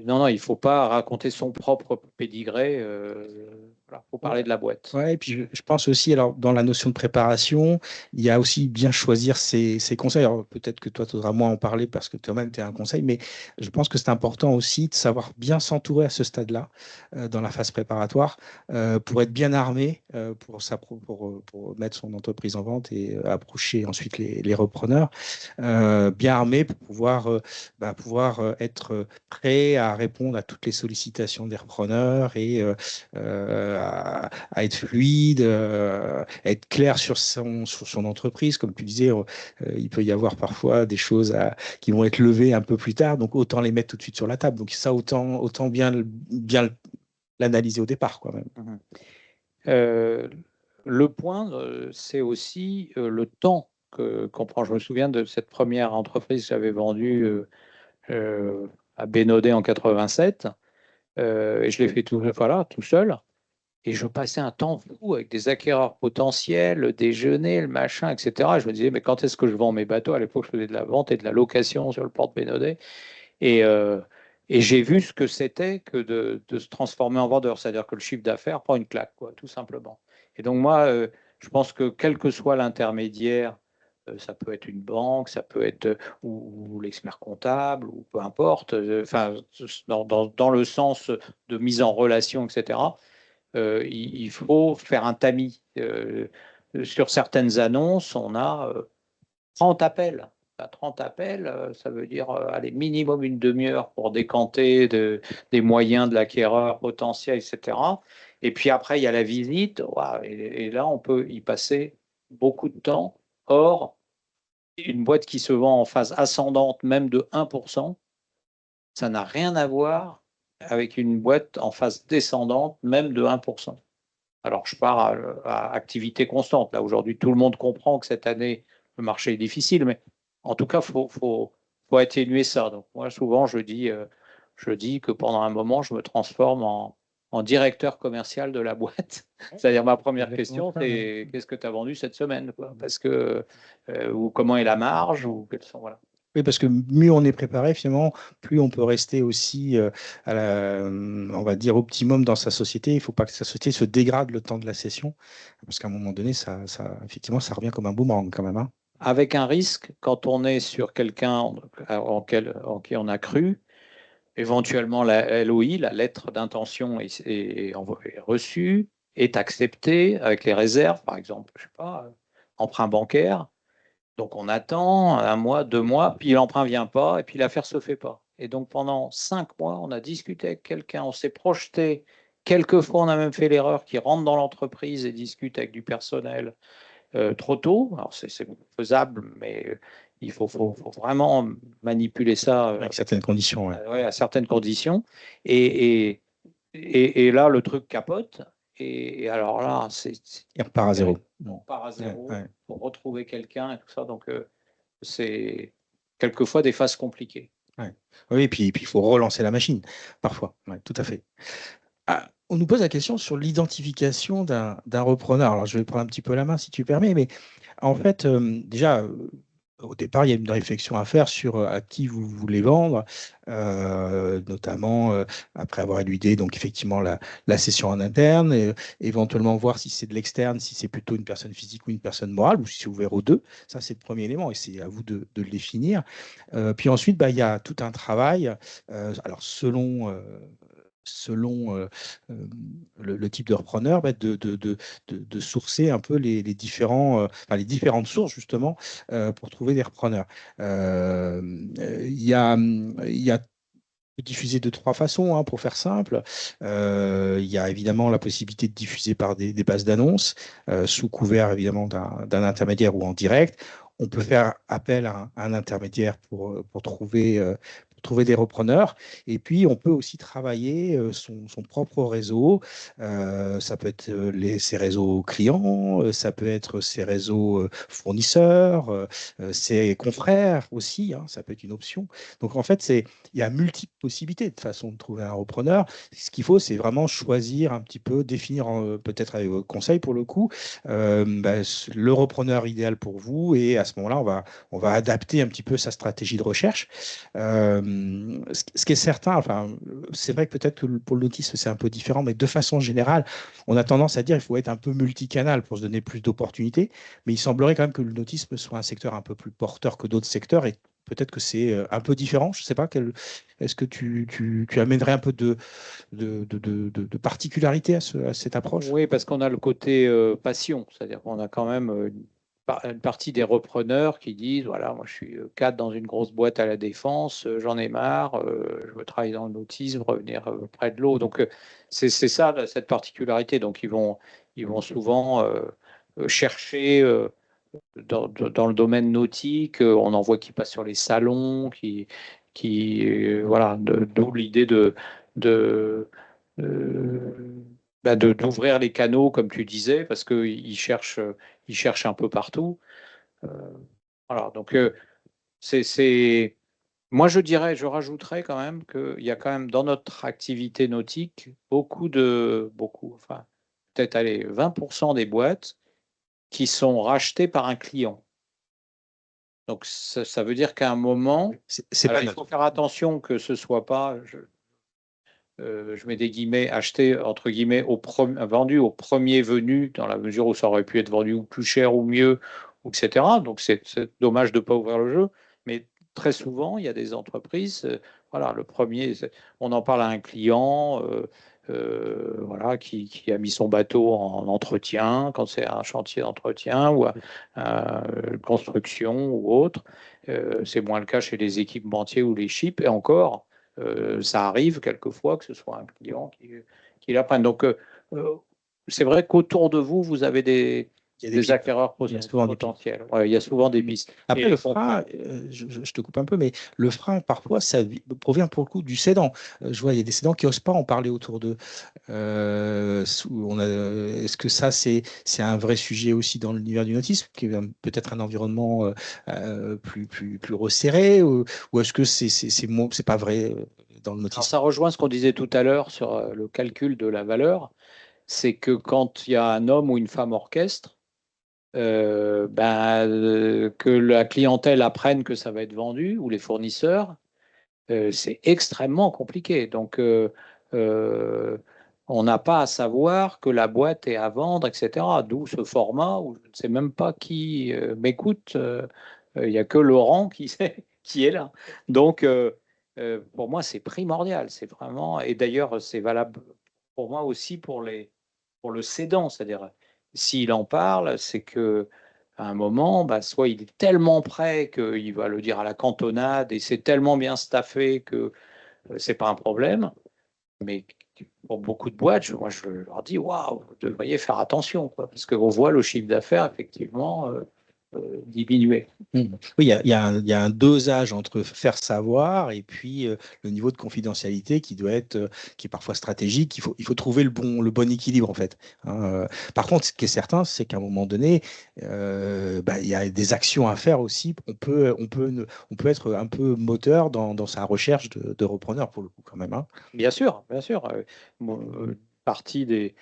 non, il ne faut pas raconter son propre pédigré, voilà, faut parler de la boîte. Ouais, et puis je pense aussi, alors, dans la notion de préparation, il y a aussi bien choisir ses conseils. Alors, peut-être que toi, tu auras moins à en parler parce que toi-même, tu es un conseil, mais je pense que c'est important aussi de savoir bien s'entourer à ce stade-là, dans la phase préparatoire, pour être bien armé, pour mettre son entreprise en vente et approcher ensuite les repreneurs, bien armé pour pouvoir être prêt à répondre à toutes les sollicitations des repreneurs et à être fluide, être clair sur son entreprise. Comme tu disais, il peut y avoir parfois des choses qui vont être levées un peu plus tard, donc autant les mettre tout de suite sur la table. Donc ça, autant bien l'analyser au départ, quoi, même. Le point, c'est aussi le temps qu'on prend. Je me souviens de cette première entreprise que j'avais vendue à Bénodet en 87, et je l'ai fait tout seul. Et je passais un temps fou avec des acquéreurs potentiels, le déjeuner, le machin, etc. Et je me disais, mais quand est-ce que je vends mes bateaux? À l'époque, je faisais de la vente et de la location sur le port de Bénodet. Et j'ai vu ce que c'était que de se transformer en vendeur. C'est-à-dire que le chiffre d'affaires prend une claque, quoi, tout simplement. Et donc, moi, je pense que quel que soit l'intermédiaire, ça peut être une banque, ça peut être ou l'expert comptable, ou peu importe, enfin, dans le sens de mise en relation, etc., il faut faire un tamis. Sur certaines annonces, on a 30 appels. 30 appels, ça veut dire allez, minimum une demi-heure pour décanter des moyens de l'acquéreur potentiel, etc. Et puis après, il y a la visite. Ouah, et là, on peut y passer beaucoup de temps. Or, une boîte qui se vend en phase ascendante, même de 1%, ça n'a rien à voir avec une boîte en phase descendante, même de 1%. Alors, je pars à activité constante. Là, aujourd'hui, tout le monde comprend que cette année, le marché est difficile, mais en tout cas, faut atténuer ça. Donc, moi, souvent, je dis que pendant un moment, je me transforme en directeur commercial de la boîte. C'est-à-dire, ma première question, c'est qu'est-ce que tu as vendu cette semaine, quoi? Parce que, ou comment est la marge, ou quels sont, voilà. Oui, parce que mieux on est préparé, finalement, plus on peut rester aussi, on va dire, optimum dans sa société. Il ne faut pas que sa société se dégrade le temps de la session, parce qu'à un moment donné, effectivement, ça revient comme un boomerang quand même, hein. Avec un risque, quand on est sur quelqu'un en qui on a cru, éventuellement la LOI, la lettre d'intention est reçue, est acceptée avec les réserves, par exemple, je sais pas, emprunt bancaire. Donc on attend un mois, 2 mois, puis l'emprunt vient pas, et puis l'affaire se fait pas. Et donc pendant 5 mois, on a discuté avec quelqu'un, on s'est projeté. Quelquefois, on a même fait l'erreur qui rentre dans l'entreprise et discute avec du personnel trop tôt. Alors c'est faisable, mais il faut vraiment manipuler ça Avec certaines conditions. Ouais. à certaines conditions. Et là, le truc capote. Et alors là, Il repart à zéro. on part à zéro Ouais. pour retrouver quelqu'un et tout ça. Donc, c'est quelquefois des phases compliquées. Ouais. Oui, et puis il faut relancer la machine, parfois. Ouais, tout à fait. Ah, on nous pose la question sur l'identification d'un repreneur. Alors, je vais prendre un petit peu la main si tu permets, mais en fait, déjà, au départ, il y a une réflexion à faire sur à qui vous voulez vendre, notamment après avoir élucidé donc effectivement la cession en interne, et, éventuellement voir si c'est de l'externe, si c'est plutôt une personne physique ou une personne morale, ou si c'est ouvert aux deux. Ça, c'est le premier élément, et c'est à vous de le définir. Puis ensuite, il y a tout un travail, alors selon le type de repreneur, de sourcer un peu les différentes sources, justement, pour trouver des repreneurs. Il y a diffuser de trois façons, hein, pour faire simple. Il y a évidemment la possibilité de diffuser par des bases d'annonces, sous couvert évidemment d'un intermédiaire ou en direct. on peut faire appel à un intermédiaire pour trouver des repreneurs. Et puis, on peut aussi travailler son propre réseau. Ça peut être ses réseaux clients, ça peut être ses réseaux fournisseurs, ses confrères aussi, hein, ça peut être une option. Donc, en fait, il y a multiples possibilités de façon de trouver un repreneur. Ce qu'il faut, c'est vraiment choisir un petit peu, définir peut-être avec vos conseils pour le coup, le repreneur idéal pour vous. Et à ce moment-là, on va adapter un petit peu sa stratégie de recherche. Ce qui est certain, enfin, c'est vrai que peut-être que pour l'autisme, c'est un peu différent, mais de façon générale, on a tendance à dire qu'il faut être un peu multicanal pour se donner plus d'opportunités. Mais il semblerait quand même que l'autisme soit un secteur un peu plus porteur que d'autres secteurs et peut-être que c'est un peu différent. Je ne sais pas, est-ce que tu amènerais un peu de particularité à cette approche? Oui, parce qu'on a le côté passion, c'est-à-dire qu'on a quand même une partie des repreneurs qui disent, voilà, moi je suis cadre dans une grosse boîte à la Défense, j'en ai marre, je veux travailler dans l'autisme, revenir près de l'eau. Donc c'est ça, cette particularité. Donc ils vont souvent chercher dans le domaine nautique, on en voit qui passent sur les salons, voilà, d'où l'idée de, d'ouvrir les canaux, comme tu disais, parce ils cherchent un peu partout. Euh, voilà, donc moi je dirais, je rajouterais quand même qu'il y a quand même dans notre activité nautique enfin, peut-être allez, 20% des boîtes qui sont rachetées par un client. Donc, ça veut dire qu'à un moment, C'est pas il faut faire attention que ce soit pas, je mets des guillemets, acheté, entre guillemets, vendu au premier venu, dans la mesure où ça aurait pu être vendu ou plus cher ou mieux, etc. Donc, c'est dommage de ne pas ouvrir le jeu. Mais très souvent, il y a des entreprises, voilà, le premier, on en parle à un client, voilà, qui a mis son bateau en entretien, quand c'est un chantier d'entretien ou construction ou autre. C'est moins le cas chez les équipementiers ou les chips. Et encore, ça arrive quelquefois que ce soit un client qui l'apprenne. Donc, c'est vrai qu'autour de vous, vous avez il y a des des pistes. acquéreurs Il y a souvent des pistes. potentiels. Ouais, il y a souvent des pistes. Après, Et le frein, je te coupe un peu, mais le frein, parfois, provient pour le coup du cédant. Je vois, il y a des cédants qui n'osent pas en parler autour d'eux. Est-ce que ça, c'est un vrai sujet aussi dans l'univers du nautisme, qui est peut-être un environnement plus resserré, ou est-ce que c'est pas vrai dans le alors, nautisme? ça rejoint ce qu'on disait tout à l'heure sur le calcul de la valeur. C'est que quand il y a un homme ou une femme orchestre, que la clientèle apprenne que ça va être vendu, ou les fournisseurs, c'est extrêmement compliqué. Donc, on n'a pas à savoir que la boîte est à vendre, etc. D'où ce format où je ne sais même pas qui m'écoute. Il n'y a que Laurent qui sait, qui est là. Donc, pour moi, c'est primordial. C'est vraiment, et d'ailleurs, c'est valable pour moi aussi pour le cédant. C'est-à-dire, s'il en parle, c'est que à un moment, soit il est tellement prêt qu'il va le dire à la cantonade et c'est tellement bien staffé que c'est pas un problème. Mais pour beaucoup de boîtes, moi je leur dis waouh, vous devriez faire attention, quoi, parce qu'on voit le chiffre d'affaires effectivement diminuer. Oui, il y a un dosage entre faire savoir et puis le niveau de confidentialité qui doit être, qui est parfois stratégique. Il faut trouver le bon équilibre en fait, hein. Par contre, ce qui est certain, c'est qu'à un moment donné, il y a des actions à faire aussi. On peut être un peu moteur dans sa recherche de repreneur pour le coup quand même, hein. Bien sûr, bien sûr. Partie des,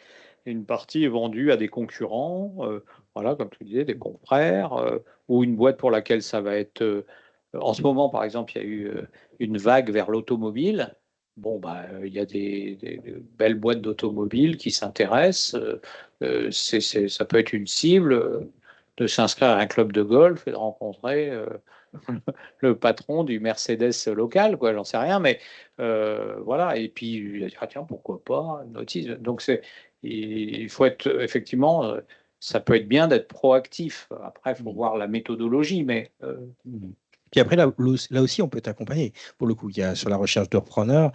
une partie est vendue à des concurrents, voilà, comme tu disais, des confrères, ou une boîte pour laquelle ça va être. En ce moment, par exemple, il y a eu une vague vers l'automobile. Bon, il y a des belles boîtes d'automobiles qui s'intéressent. Ça peut être une cible de s'inscrire à un club de golf et de rencontrer le patron du Mercedes local, quoi, j'en sais rien, mais voilà. Et puis, il a dit, ah, tiens, pourquoi pas, une notice. Donc, il faut être effectivement, ça peut être bien d'être proactif. Après, il faut voir la méthodologie, mais Puis après, là aussi, on peut être accompagné. Pour le coup, il y a sur la recherche de repreneurs,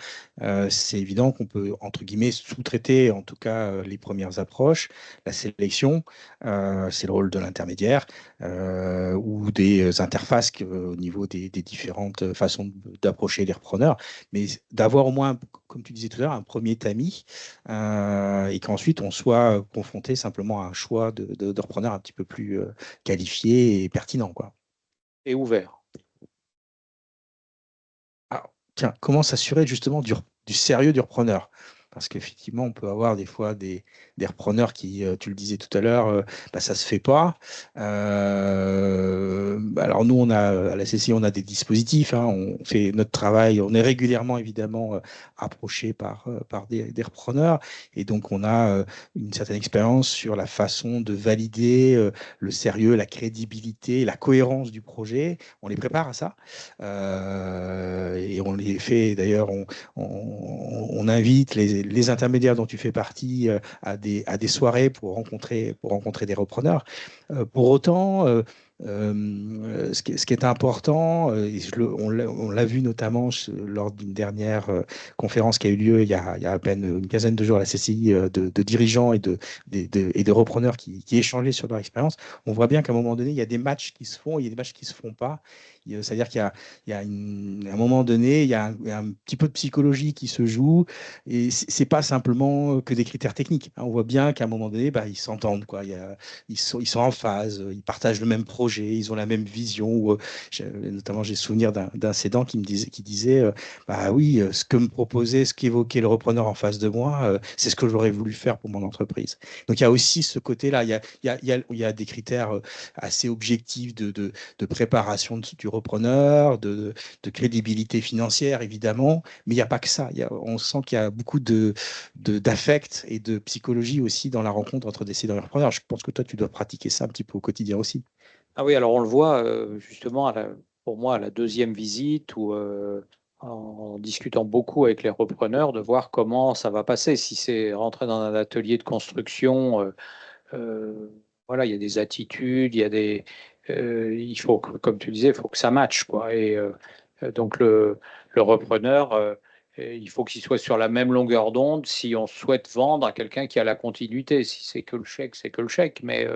c'est évident qu'on peut, entre guillemets, sous-traiter, en tout cas, les premières approches, la sélection, c'est le rôle de l'intermédiaire, ou des interfaces au niveau des différentes façons d'approcher les repreneurs. Mais d'avoir au moins, comme tu disais tout à l'heure, un premier tamis, et qu'ensuite on soit confronté simplement à un choix de repreneurs un petit peu plus qualifié et pertinent, quoi. Et ouvert. Alors, tiens, comment s'assurer justement du sérieux du repreneur? Parce qu'effectivement, on peut avoir des fois des repreneurs qui, tu le disais tout à l'heure, ça se fait pas. Alors nous, à la CCI, on a des dispositifs, hein, on fait notre travail, on est régulièrement évidemment approché par des repreneurs, et donc on a une certaine expérience sur la façon de valider le sérieux, la crédibilité, la cohérence du projet. On les prépare à ça. Et on les fait, d'ailleurs, on invite les intermédiaires dont tu fais partie à des soirées pour rencontrer des repreneurs. Pour autant, ce qui est important, et on l'a vu notamment lors d'une dernière conférence qui a eu lieu il y a à peine une quinzaine de jours à la CCI, de dirigeants et de repreneurs qui échangeaient sur leur expérience, on voit bien qu'à un moment donné, il y a des matchs qui se font et il y a des matchs qui ne se font pas. C'est-à-dire qu'il y a à un moment donné, il y a un petit peu de psychologie qui se joue, et c'est pas simplement que des critères techniques, hein. On voit bien qu'à un moment donné, ils s'entendent, quoi. Ils sont en phase, ils partagent le même projet, ils ont la même vision. Notamment, j'ai souvenir d'un cédant qui disait, bah oui, ce que me proposait, ce qu'évoquait le repreneur en face de moi, c'est ce que j'aurais voulu faire pour mon entreprise. Donc il y a aussi ce côté-là. Il y a des critères assez objectifs de préparation du repreneur, de crédibilité financière, évidemment, mais il n'y a pas que ça. On sent qu'il y a beaucoup d'affect et de psychologie aussi dans la rencontre entre des cédants et repreneurs. Je pense que toi, tu dois pratiquer ça un petit peu au quotidien aussi. Ah oui, alors on le voit justement, pour moi, à la deuxième visite, ou en discutant beaucoup avec les repreneurs, de voir comment ça va passer. Si c'est rentrer dans un atelier de construction, voilà, il y a des attitudes, il faut comme tu disais, il faut que ça matche, quoi. Et donc le repreneur, il faut qu'il soit sur la même longueur d'onde si on souhaite vendre à quelqu'un qui a la continuité. Si c'est que le chèque, c'est que le chèque. Mais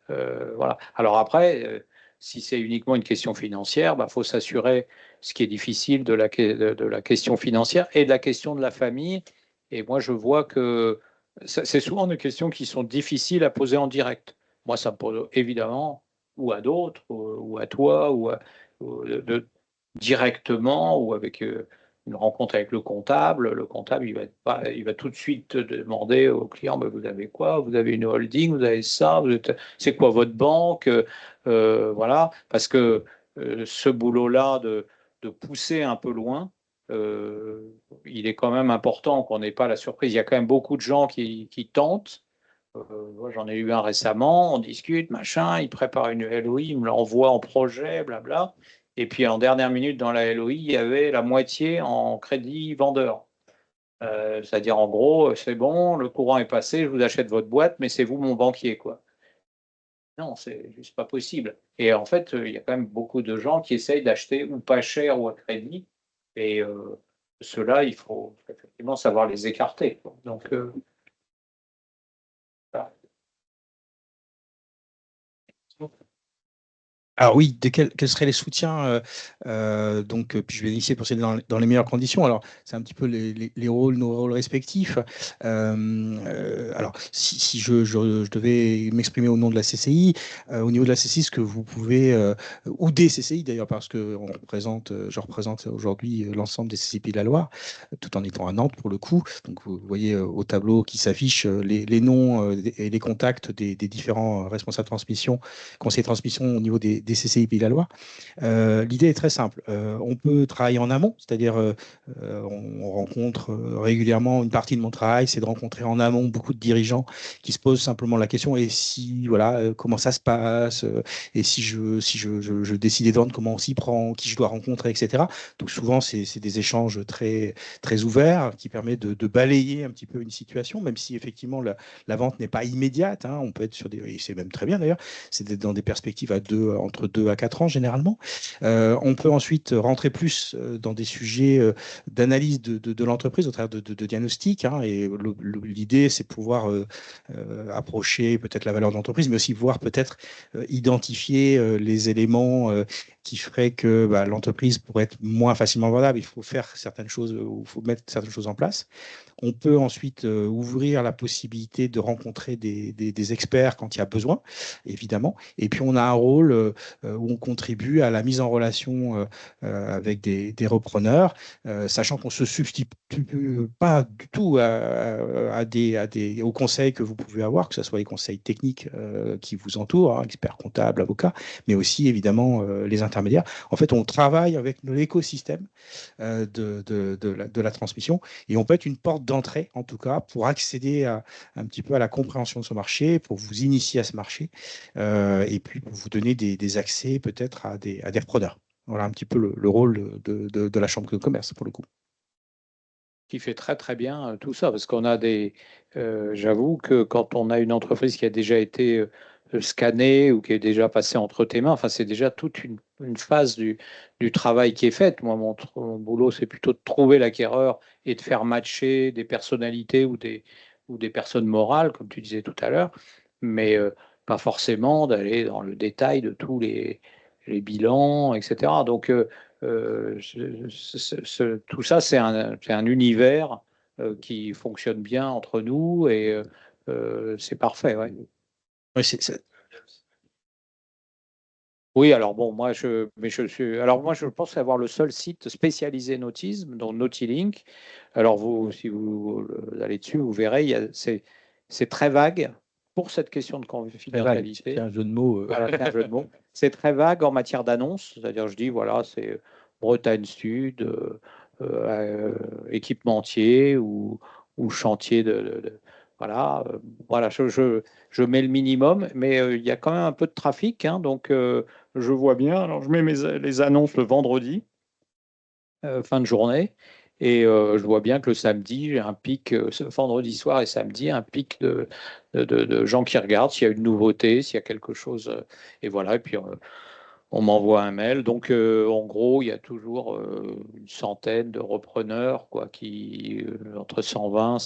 voilà. Alors après, si c'est uniquement une question financière, faut s'assurer, ce qui est difficile, de la question financière et de la question de la famille. Et moi, je vois que c'est souvent des questions qui sont difficiles à poser en direct. Moi, ça me pose évidemment, ou à d'autres, ou à toi, ou directement, ou avec une rencontre avec le comptable. Le comptable, il va tout de suite demander au client, vous avez quoi? Vous avez une holding, vous avez ça, c'est quoi votre banque? Voilà, parce que ce boulot-là de pousser un peu loin, il est quand même important qu'on n'ait pas la surprise. Il y a quand même beaucoup de gens qui tentent. Moi, j'en ai eu un récemment, on discute, machin, il prépare une LOI, il me l'envoie en projet, blabla. Et puis en dernière minute dans la LOI, il y avait la moitié en crédit vendeur. C'est-à-dire, en gros, c'est bon, le courant est passé, je vous achète votre boîte, mais c'est vous mon banquier, quoi. Non, c'est juste pas possible. Et en fait, il y a quand même beaucoup de gens qui essayent d'acheter ou pas cher ou à crédit. Et ceux-là, il faut effectivement savoir les écarter, quoi. Donc, voilà. Alors oui, quels seraient les soutiens, donc, puis je vais essayer de procéder dans les meilleures conditions. Alors, c'est un petit peu nos rôles respectifs. Alors, si je devais m'exprimer au nom de la CCI, au niveau de la CCI, ce que vous pouvez, ou des CCI d'ailleurs, parce que je représente aujourd'hui l'ensemble des CCI Pays de la Loire, tout en étant à Nantes pour le coup. Donc, vous voyez au tableau qui s'affiche les noms et les contacts des différents responsables de transmission, conseillers de transmission au niveau des CCI Pays de la Loire. L'idée est très simple. On peut travailler en amont, c'est-à-dire on rencontre régulièrement, une partie de mon travail, c'est de rencontrer en amont beaucoup de dirigeants qui se posent simplement la question, et si, voilà, comment ça se passe, et si je décidais de vendre, comment on s'y prend, qui je dois rencontrer, etc. Donc souvent, c'est des échanges très, très ouverts qui permettent de balayer un petit peu une situation, même si effectivement la vente n'est pas immédiate, hein. On peut être sur et c'est même très bien d'ailleurs, c'est d'être dans des perspectives entre entre 2 à 4 ans généralement. On peut ensuite rentrer plus dans des sujets d'analyse de l'entreprise au travers de diagnostics, hein, et l'idée, c'est pouvoir approcher peut-être la valeur de l'entreprise, mais aussi voir peut-être identifier les éléments qui feraient que l'entreprise pourrait être moins facilement vendable. Il faut faire certaines choses, ou il faut mettre certaines choses en place. On peut ensuite ouvrir la possibilité de rencontrer des experts quand il y a besoin, évidemment. Et puis, on a un rôle où on contribue à la mise en relation avec des repreneurs, sachant qu'on ne se substitue pas du tout aux conseils que vous pouvez avoir, que ce soit les conseils techniques qui vous entourent, hein, experts comptables, avocats, mais aussi, évidemment, les intermédiaires. En fait, on travaille avec l'écosystème de la transmission, et on peut être une porte d'entrée, en tout cas, pour accéder un petit peu à la compréhension de ce marché, pour vous initier à ce marché, et puis pour vous donner des accès peut-être à des repreneurs. Voilà un petit peu le rôle de la Chambre de commerce, pour le coup. Qui fait très très bien tout ça, parce qu'on a j'avoue que quand on a une entreprise qui a déjà été scannée ou qui est déjà passée entre tes mains, enfin c'est déjà toute une phase du travail qui est faite. Moi, mon boulot, c'est plutôt de trouver l'acquéreur et de faire matcher des personnalités ou des personnes morales, comme tu disais tout à l'heure, mais pas forcément d'aller dans le détail de tous les bilans, etc. Donc, tout ça, c'est un univers qui fonctionne bien entre nous et c'est parfait. Ouais. Oui, Oui, alors bon, alors moi, je pense avoir le seul site spécialisé nautisme, donc Nautilink. Alors si vous allez dessus, vous verrez, c'est très vague pour cette question de confidentialité. c'est un jeu de mots. Voilà, c'est un jeu de mots. C'est très vague en matière d'annonce, c'est-à-dire je dis voilà, c'est Bretagne Sud, équipementier ou chantier voilà, voilà, je mets le minimum, mais il y a quand même un peu de trafic, hein, donc je vois bien. Alors je mets les annonces le vendredi, fin de journée, et je vois bien que le samedi, j'ai un pic, ce vendredi soir et samedi, un pic de gens qui regardent s'il y a une nouveauté, s'il y a quelque chose, et voilà, et puis on m'envoie un mail. Donc, en gros, il y a toujours une centaine de repreneurs, quoi, entre 120,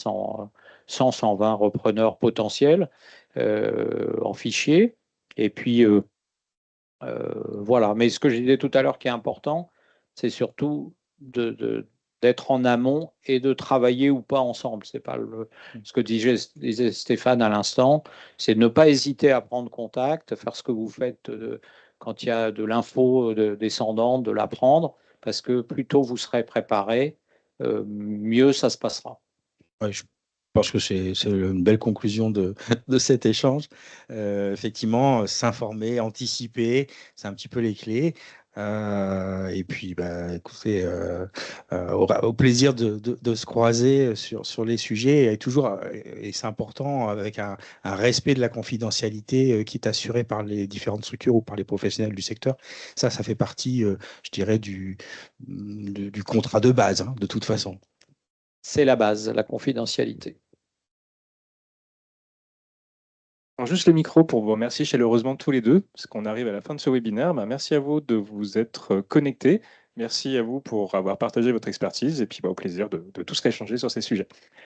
120 repreneurs potentiels en fichier. Et puis, voilà. Mais ce que je disais tout à l'heure qui est important, c'est surtout d'être en amont et de travailler ou pas ensemble. C'est pas ce que disait Stéphane à l'instant, c'est ne pas hésiter à prendre contact, faire ce que vous faites quand il y a de l'info descendante, de la prendre, parce que plus tôt vous serez préparé, mieux ça se passera. Ouais, je pense que c'est une belle conclusion de cet échange. Effectivement, s'informer, anticiper, c'est un petit peu les clés. Et puis, écoutez, au plaisir de se croiser sur les sujets, et toujours, et c'est important, avec un respect de la confidentialité qui est assuré par les différentes structures ou par les professionnels du secteur. Ça fait partie, je dirais, du contrat de base, hein, de toute façon. C'est la base, la confidentialité. Alors, juste le micro pour vous remercier chaleureusement tous les deux, parce qu'on arrive à la fin de ce webinaire. Merci à vous de vous être connectés. Merci à vous pour avoir partagé votre expertise, et puis au plaisir de tous rééchanger sur ces sujets.